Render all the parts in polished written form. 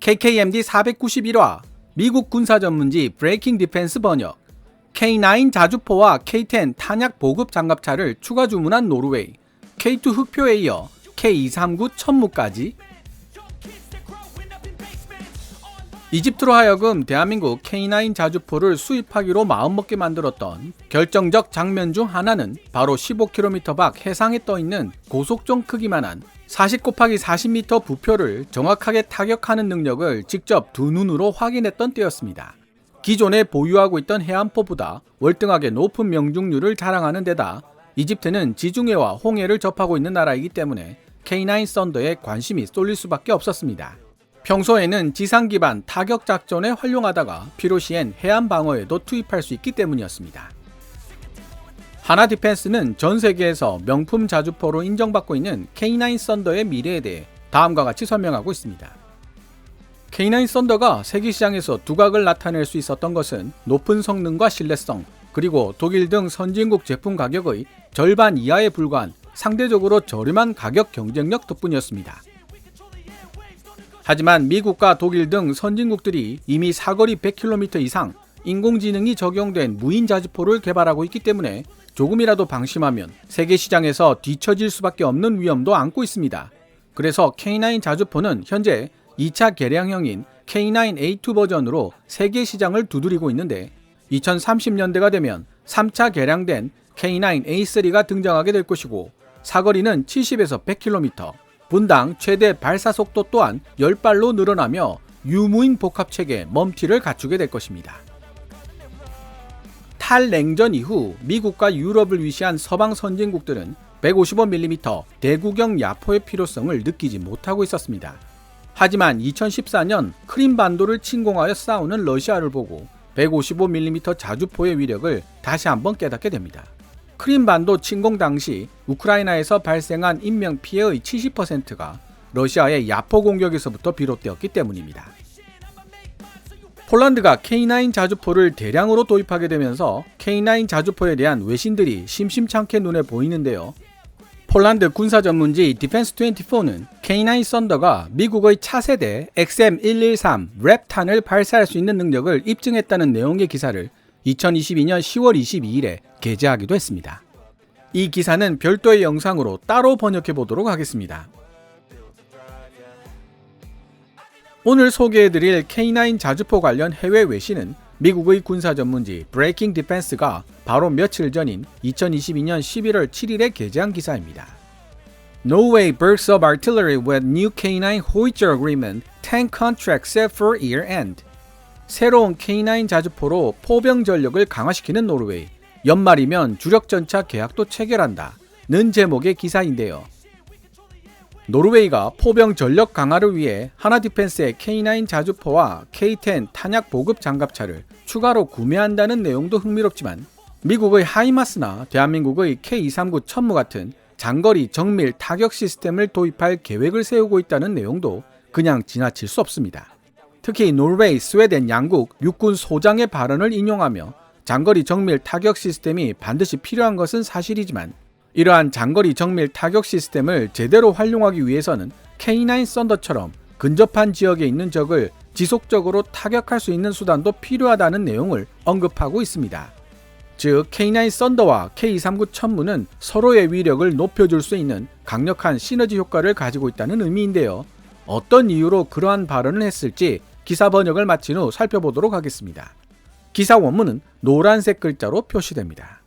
KKMD 491화 미국 군사 전문지 브레이킹 디펜스 번역 K9 자주포와 K10 탄약 보급 장갑차를 추가 주문한 노르웨이 K2 흑표에 이어 K239 천무까지. 이집트로 하여금 대한민국 K9 자주포를 수입하기로 마음먹게 만들었던 결정적 장면 중 하나는 바로 15km 밖 해상에 떠있는 고속종 크기만한 40×40m 부표를 정확하게 타격하는 능력을 직접 두 눈으로 확인했던 때였습니다. 기존에 보유하고 있던 해안포보다 월등하게 높은 명중률을 자랑하는 데다 이집트는 지중해와 홍해를 접하고 있는 나라이기 때문에 K9 썬더에 관심이 쏠릴 수밖에 없었습니다. 평소에는 지상 기반 타격 작전에 활용하다가 필요시엔 해안 방어에도 투입할 수 있기 때문이었습니다. 하나 디펜스는 전 세계에서 명품 자주포로 인정받고 있는 K9 썬더의 미래에 대해 다음과 같이 설명하고 있습니다. K9 썬더가 세계 시장에서 두각을 나타낼 수 있었던 것은 높은 성능과 신뢰성, 그리고 독일 등 선진국 제품 가격의 절반 이하에 불과한 상대적으로 저렴한 가격 경쟁력 덕분이었습니다. 하지만 미국과 독일 등 선진국들이 이미 사거리 100km 이상 인공지능이 적용된 무인 자주포를 개발하고 있기 때문에 조금이라도 방심하면 세계 시장에서 뒤처질 수밖에 없는 위험도 안고 있습니다. 그래서 K9 자주포는 현재 2차 개량형인 K9A2 버전으로 세계 시장을 두드리고 있는데 2030년대가 되면 3차 개량된 K9A3가 등장하게 될 것이고 사거리는 70에서 100km, 분당 최대 발사속도 또한 10발로 늘어나며 유무인 복합체계 멈티를 갖추게 될 것입니다. 탈냉전 이후 미국과 유럽을 위시한 서방 선진국들은 155mm 대구경 야포의 필요성을 느끼지 못하고 있었습니다. 하지만 2014년 크림반도를 침공하여 싸우는 러시아를 보고 155mm 자주포의 위력을 다시 한번 깨닫게 됩니다. 크림반도 침공 당시 우크라이나에서 발생한 인명피해의 70%가 러시아의 야포 공격에서부터 비롯되었기 때문입니다. 폴란드가 K9 자주포를 대량으로 도입하게 되면서 K9 자주포에 대한 외신들이 심심찮게 눈에 보이는데요. 폴란드 군사 전문지 디펜스24는 K9 썬더가 미국의 차세대 XM113 랩탄을 발사할 수 있는 능력을 입증했다는 내용의 기사를 2022년 10월 22일에 게재하기도 했습니다. 이 기사는 별도의 영상으로 따로 번역해 보도록 하겠습니다. 오늘 소개해드릴 K9 자주포 관련 해외 외신은 미국의 군사 전문지 브레이킹 디펜스가 바로 며칠 전인 2022년 11월 7일에 게재한 기사입니다. Norway bursts of artillery with new K9 Howitzer agreement, tank contract set for year end. 새로운 K9 자주포로 포병 전력을 강화시키는 노르웨이, 연말이면 주력전차 계약도 체결한다 는 제목의 기사인데요. 노르웨이가 포병 전력 강화를 위해 하나 디펜스의 K9 자주포와 K10 탄약 보급 장갑차를 추가로 구매한다는 내용도 흥미롭지만 미국의 하이마스나 대한민국의 K239 천무 같은 장거리 정밀 타격 시스템을 도입할 계획을 세우고 있다는 내용도 그냥 지나칠 수 없습니다. 특히 노르웨이, 스웨덴 양국 육군 소장의 발언을 인용하며 장거리 정밀 타격 시스템이 반드시 필요한 것은 사실이지만 이러한 장거리 정밀 타격 시스템을 제대로 활용하기 위해서는 K9 썬더처럼 근접한 지역에 있는 적을 지속적으로 타격할 수 있는 수단도 필요하다는 내용을 언급하고 있습니다. 즉 K9 썬더와 K239 천무는 서로의 위력을 높여줄 수 있는 강력한 시너지 효과를 가지고 있다는 의미인데요. 어떤 이유로 그러한 발언을 했을지 기사 번역을 마친 후 살펴보도록 하겠습니다. 기사 원문은 노란색 글자로 표시됩니다.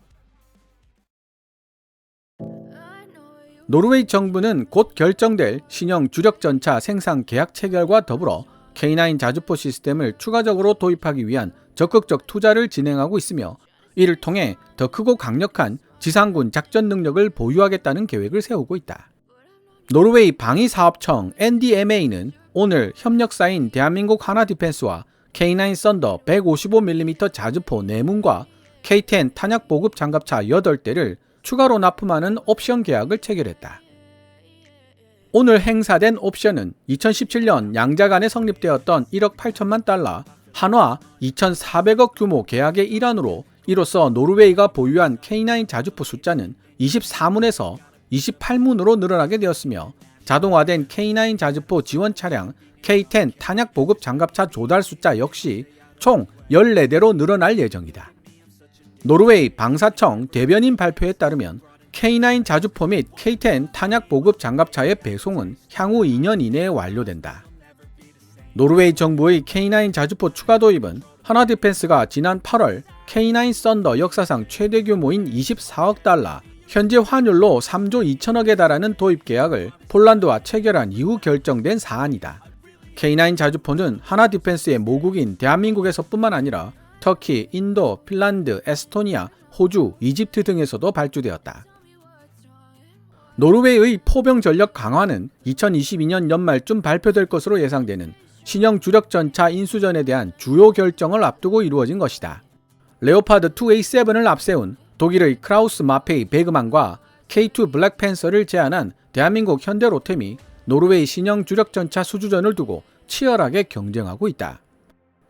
노르웨이 정부는 곧 결정될 신형 주력전차 생산 계약 체결과 더불어 K9 자주포 시스템을 추가적으로 도입하기 위한 적극적 투자를 진행하고 있으며 이를 통해 더 크고 강력한 지상군 작전 능력을 보유하겠다는 계획을 세우고 있다. 노르웨이 방위사업청 NDMA는 오늘 협력사인 대한민국 하나 디펜스와 K9 썬더 155mm 자주포 4문과 K10 탄약 보급 장갑차 8대를 추가로 납품하는 옵션 계약을 체결했다. 오늘 행사된 옵션은 2017년 양자 간에 성립되었던 1억 8천만 달러, 한화 2,400억 규모 계약의 일환으로 이로써 노르웨이가 보유한 K9 자주포 숫자는 24문에서 28문으로 늘어나게 되었으며 자동화된 K9 자주포 지원 차량 K-10 탄약 보급 장갑차 조달 숫자 역시 총 14대로 늘어날 예정이다. 노르웨이 방사청 대변인 발표에 따르면 K9 자주포 및 K-10 탄약 보급 장갑차의 배송은 향후 2년 이내에 완료된다. 노르웨이 정부의 K9 자주포 추가 도입은 하나디펜스가 지난 8월 K9 썬더 역사상 최대 규모인 24억 달러, 현재 환율로 3조 2천억에 달하는 도입 계약을 폴란드와 체결한 이후 결정된 사안이다. K9 자주포는 하나디펜스의 모국인 대한민국에서뿐만 아니라 터키, 인도, 핀란드, 에스토니아, 호주, 이집트 등에서도 발주되었다. 노르웨이의 포병 전력 강화는 2022년 연말쯤 발표될 것으로 예상되는 신형 주력 전차 인수전에 대한 주요 결정을 앞두고 이루어진 것이다. 레오파드 2A7을 앞세운 독일의 크라우스 마페이 베그만과 K2 블랙팬서를 제안한 대한민국 현대로템이 노르웨이 신형 주력 전차 수주전을 두고 치열하게 경쟁하고 있다.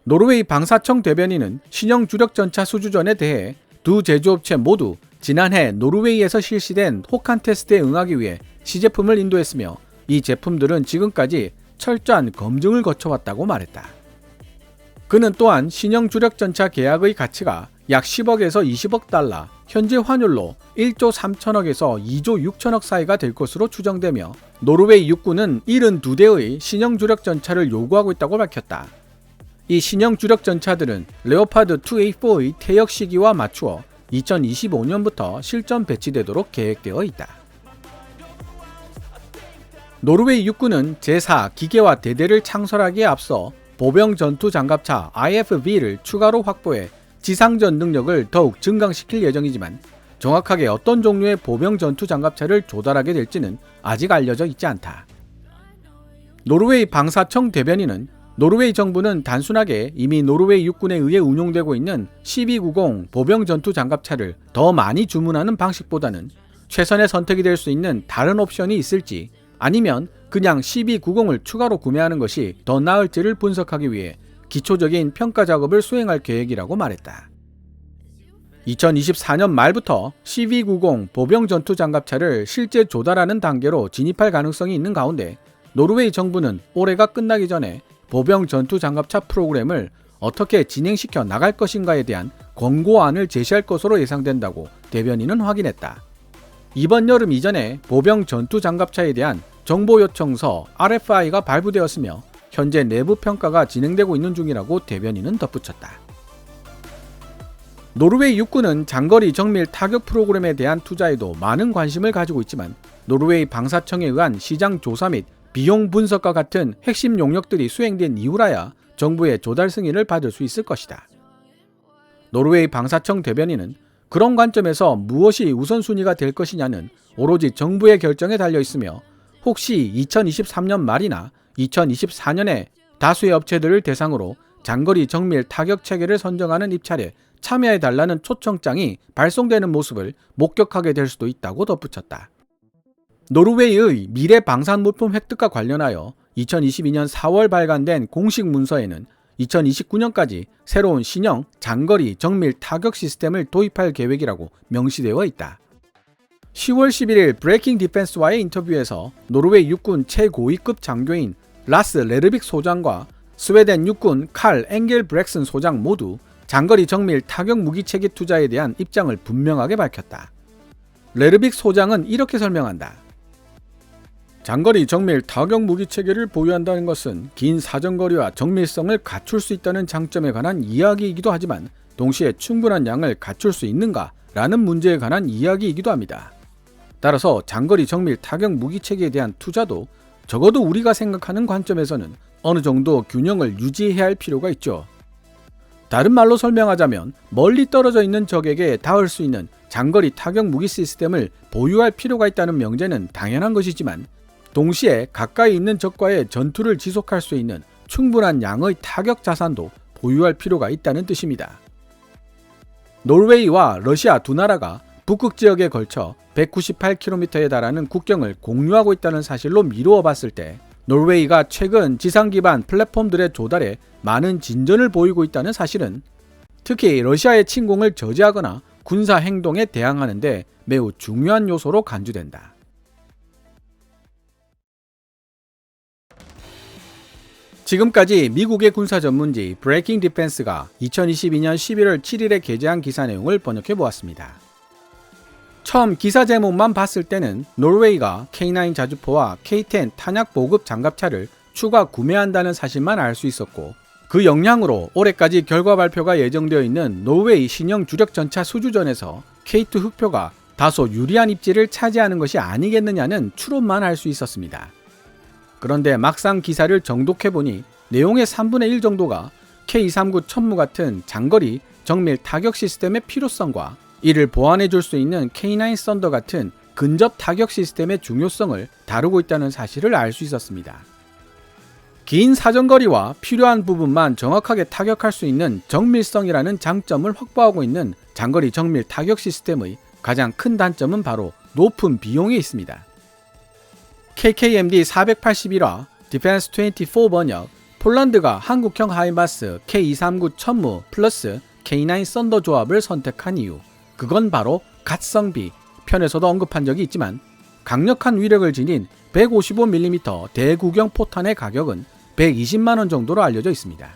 노르웨이 방사청 대변인은 신형 주력 전차 수주전에 대해 두 제조업체 모두 지난해 노르웨이에서 실시된 혹한 테스트에 응하기 위해 시제품을 인도했으며 이 제품들은 지금까지 철저한 검증을 거쳐왔다고 말했다. 그는 또한 신형 주력 전차 계약의 가치가 약 10억에서 20억 달러, 현재 환율로 1조 3천억에서 2조 6천억 사이가 될 것으로 추정되며 노르웨이 육군은 72대의 신형 주력 전차를 요구하고 있다고 밝혔다. 이 신형 주력 전차들은 레오파드 2A4의 퇴역 시기와 맞추어 2025년부터 실전 배치되도록 계획되어 있다. 노르웨이 육군은 제4 기계화 대대를 창설하기에 앞서 보병 전투 장갑차 IFV를 추가로 확보해 지상전 능력을 더욱 증강시킬 예정이지만 정확하게 어떤 종류의 보병 전투 장갑차를 조달하게 될지는 아직 알려져 있지 않다. 노르웨이 방사청 대변인은 노르웨이 정부는 단순하게 이미 노르웨이 육군에 의해 운용되고 있는 CB90 보병 전투 장갑차를 더 많이 주문하는 방식보다는 최선의 선택이 될 수 있는 다른 옵션이 있을지 아니면 그냥 CB90을 추가로 구매하는 것이 더 나을지를 분석하기 위해 기초적인 평가 작업을 수행할 계획이라고 말했다. 2024년 말부터 CB90 보병 전투 장갑차를 실제 조달하는 단계로 진입할 가능성이 있는 가운데 노르웨이 정부는 올해가 끝나기 전에 보병 전투 장갑차 프로그램을 어떻게 진행시켜 나갈 것인가에 대한 권고안을 제시할 것으로 예상된다고 대변인은 확인했다. 이번 여름 이전에 보병 전투 장갑차에 대한 정보 요청서 RFI가 발부되었으며 현재 내부 평가가 진행되고 있는 중이라고 대변인은 덧붙였다. 노르웨이 육군은 장거리 정밀 타격 프로그램에 대한 투자에도 많은 관심을 가지고 있지만 노르웨이 방사청에 의한 시장 조사 및 비용 분석과 같은 핵심 용역들이 수행된 이후라야 정부의 조달 승인을 받을 수 있을 것이다. 노르웨이 방사청 대변인은 그런 관점에서 무엇이 우선순위가 될 것이냐는 오로지 정부의 결정에 달려 있으며 혹시 2023년 말이나 2024년에 다수의 업체들을 대상으로 장거리 정밀 타격 체계를 선정하는 입찰에 참여해달라는 초청장이 발송되는 모습을 목격하게 될 수도 있다고 덧붙였다. 노르웨이의 미래 방산 물품 획득과 관련하여 2022년 4월 발간된 공식 문서에는 2029년까지 새로운 신형 장거리 정밀 타격 시스템을 도입할 계획이라고 명시되어 있다. 10월 11일 브레이킹 디펜스와의 인터뷰에서 노르웨이 육군 최고위급 장교인 라스 레르빅 소장과 스웨덴 육군 칼 엥겔 브렉슨 소장 모두 장거리 정밀 타격 무기 체계 투자에 대한 입장을 분명하게 밝혔다. 레르빅 소장은 이렇게 설명한다. 장거리 정밀 타격 무기 체계를 보유한다는 것은 긴 사정거리와 정밀성을 갖출 수 있다는 장점에 관한 이야기이기도 하지만 동시에 충분한 양을 갖출 수 있는가 라는 문제에 관한 이야기이기도 합니다. 따라서 장거리 정밀 타격 무기 체계에 대한 투자도 적어도 우리가 생각하는 관점에서는 어느 정도 균형을 유지해야 할 필요가 있죠. 다른 말로 설명하자면 멀리 떨어져 있는 적에게 닿을 수 있는 장거리 타격 무기 시스템을 보유할 필요가 있다는 명제는 당연한 것이지만 동시에 가까이 있는 적과의 전투를 지속할 수 있는 충분한 양의 타격 자산도 보유할 필요가 있다는 뜻입니다. 노르웨이와 러시아 두 나라가 북극 지역에 걸쳐 198km에 달하는 국경을 공유하고 있다는 사실로 미루어 봤을 때 노르웨이가 최근 지상 기반 플랫폼들의 조달에 많은 진전을 보이고 있다는 사실은 특히 러시아의 침공을 저지하거나 군사 행동에 대항하는 데 매우 중요한 요소로 간주된다. 지금까지 미국의 군사 전문지 브레이킹 디펜스가 2022년 11월 7일에 게재한 기사 내용을 번역해 보았습니다. 처음 기사 제목만 봤을 때는 노르웨이가 K9 자주포와 K10 탄약 보급 장갑차를 추가 구매한다는 사실만 알 수 있었고, 그 역량으로 올해까지 결과 발표가 예정되어 있는 노르웨이 신형 주력 전차 수주전에서 K2 흑표가 다소 유리한 입지를 차지하는 것이 아니겠느냐는 추론만 할 수 있었습니다. 그런데 막상 기사를 정독해보니 내용의 3분의 1 정도가 K239 천무 같은 장거리 정밀 타격 시스템의 필요성과 이를 보완해 줄 수 있는 K9 썬더 같은 근접 타격 시스템의 중요성을 다루고 있다는 사실을 알 수 있었습니다. 긴 사정거리와 필요한 부분만 정확하게 타격할 수 있는 정밀성이라는 장점을 확보하고 있는 장거리 정밀 타격 시스템의 가장 큰 단점은 바로 높은 비용에 있습니다. KKMD 481화 디펜스 24 번역, 폴란드가 한국형 하이마스 K239 천무 플러스 K9 썬더 조합을 선택한 이유, 그건 바로 갓성비, 편에서도 언급한 적이 있지만 강력한 위력을 지닌 155mm 대구경 포탄의 가격은 120만원 정도로 알려져 있습니다.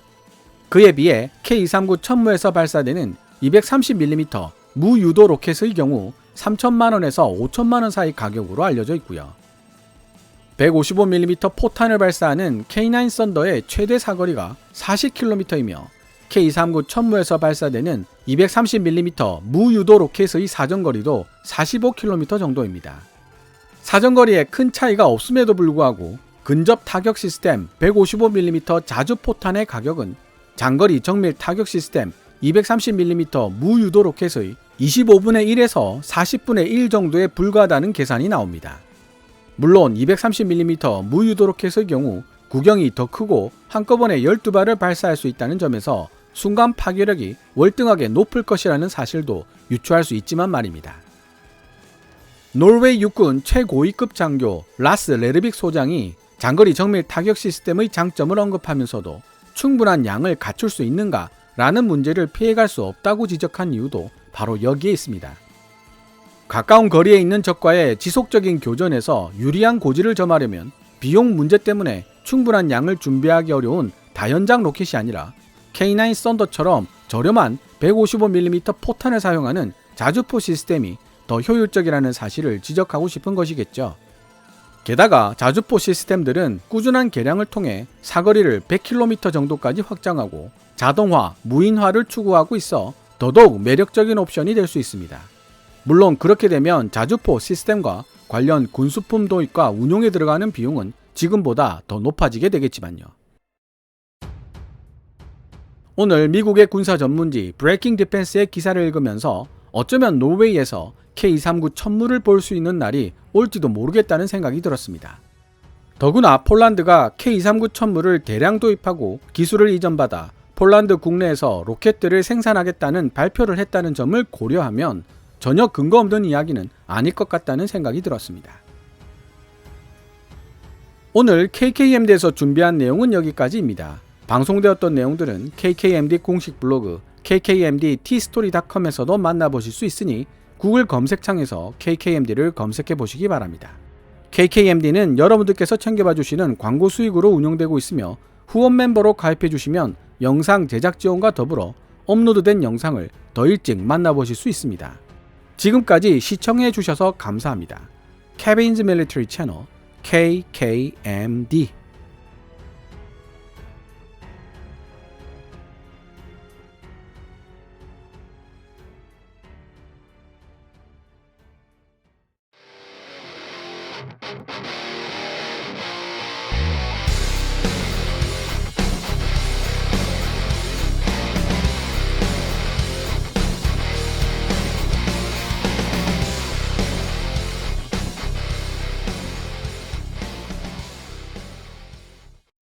그에 비해 K239 천무에서 발사되는 230mm 무유도 로켓의 경우 3천만원에서 5천만원 사이 가격으로 알려져 있고요. 155mm 포탄을 발사하는 K9 썬더의 최대 사거리가 40km이며 K239 천무에서 발사되는 230mm 무유도 로켓의 사정거리도 45km 정도입니다. 사정거리에 큰 차이가 없음에도 불구하고 근접 타격 시스템 155mm 자주포탄의 가격은 장거리 정밀 타격 시스템 230mm 무유도 로켓의 25분의 1에서 40분의 1 정도에 불과하다는 계산이 나옵니다. 물론 230mm 무유도 로켓의 경우 구경이 더 크고 한꺼번에 12발을 발사할 수 있다는 점에서 순간 파괴력이 월등하게 높을 것이라는 사실도 유추할 수 있지만 말입니다. 노르웨이 육군 최고위급 장교 라스 레르빅 소장이 장거리 정밀 타격 시스템의 장점을 언급하면서도 충분한 양을 갖출 수 있는가 라는 문제를 피해갈 수 없다고 지적한 이유도 바로 여기에 있습니다. 가까운 거리에 있는 적과의 지속적인 교전에서 유리한 고지를 점하려면 비용 문제 때문에 충분한 양을 준비하기 어려운 다연장 로켓이 아니라 K9 썬더처럼 저렴한 155mm 포탄을 사용하는 자주포 시스템이 더 효율적이라는 사실을 지적하고 싶은 것이겠죠. 게다가 자주포 시스템들은 꾸준한 개량을 통해 사거리를 100km 정도까지 확장하고 자동화, 무인화를 추구하고 있어 더더욱 매력적인 옵션이 될 수 있습니다. 물론 그렇게 되면 자주포 시스템과 관련 군수품 도입과 운용에 들어가는 비용은 지금보다 더 높아지게 되겠지만요. 오늘 미국의 군사 전문지 브레이킹 디펜스의 기사를 읽으면서 어쩌면 노르웨이에서 K239 천무를 볼 수 있는 날이 올지도 모르겠다는 생각이 들었습니다. 더구나 폴란드가 K239 천무를 대량 도입하고 기술을 이전받아 폴란드 국내에서 로켓들을 생산하겠다는 발표를 했다는 점을 고려하면 전혀 근거 없는 이야기는 아닐 것 같다는 생각이 들었습니다. 오늘 KKMD에서 준비한 내용은 여기까지입니다. 방송되었던 내용들은 KKMD 공식 블로그 kkmdtstory.com에서도 만나보실 수 있으니 구글 검색창에서 KKMD를 검색해 보시기 바랍니다. KKMD는 여러분들께서 챙겨봐 주시는 광고 수익으로 운영되고 있으며 후원 멤버로 가입해 주시면 영상 제작 지원과 더불어 업로드된 영상을 더 일찍 만나보실 수 있습니다. 지금까지 시청해 주셔서 감사합니다. Kevin's Military Channel KKMD